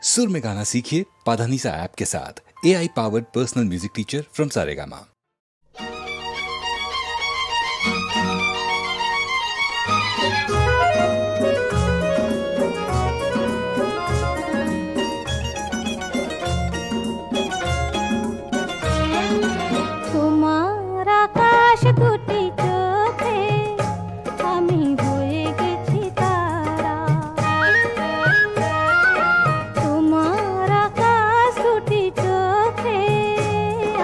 सुर में गाना सीखिए पाधानीसा ऐप के साथ। AI powered personal music teacher from Saregama. তোমার আকাশ দুটি চোখে আমি হয়ে গেছি তারা। তোমার আকাশ দুটি চোখে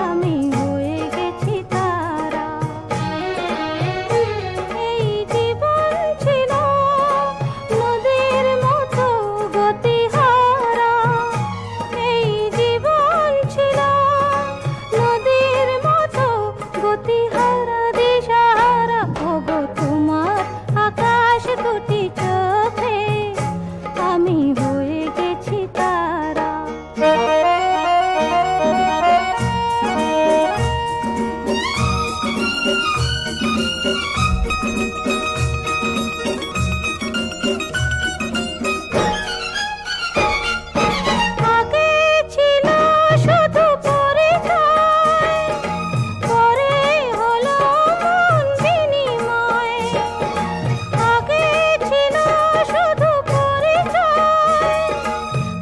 আমি হয়ে গেছি তারা। এই জীবন ছিল নদীর মতো গতিহারা। এই জীবন ছিল নদীর মতো গতিহারা দিশাহারা। ওগো তোমার আকাশ দুটি চোখে আমি হয়ে গেছি তারা। আগে ছিল শুধু পরিচয়, পরে হলো মন বিনিময়। আগে ছিল শুধু পরিচয়,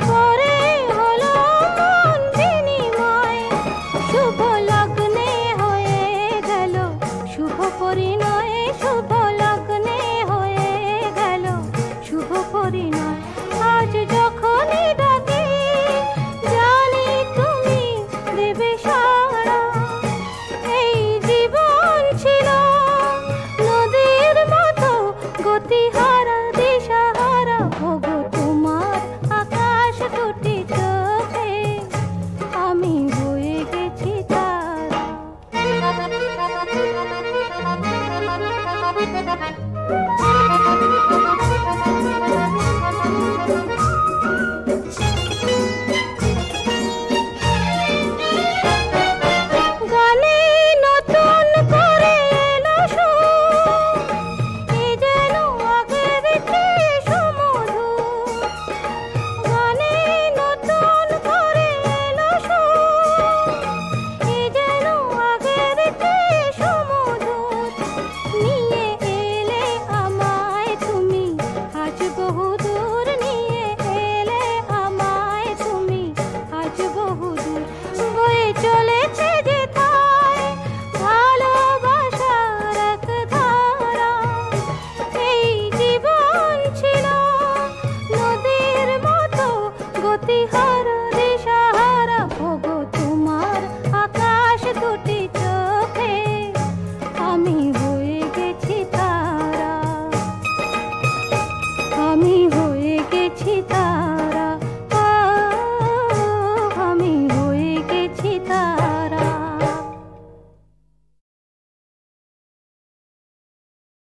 পরে হলো মন বিনিময়। শুভ লগ্নে হয়ে গেল শুভ পরিণয়। শুভ লগ্নে হয়ে গেল শুভ পরিণয়। আজ যখনই ডাকি জানি তুমি দেবে সাড়া। এই জীবন ছিল নদীর মতো গতিহারা দিশাহারা। ওগো তোমার আকাশ দুটি চোখে আমি হয়ে গেছি তারা। গানে নতুন করে এলো সুর, এ যেন আগের চেয়ে সুমধুর। গানে নতুন করে এলো সুর, এ যেন আগের চেয়ে সুমধুর। নিয়ে এলে আমায় তুমি আজ বহুদূর। নিয়ে এলে আমায় তুমি আজ বহুদূর। বয়ে চলেছে যেথায় ভালোবাসার এক ধারা। এই জীবন ছিল নদীর মতো গতিহারা।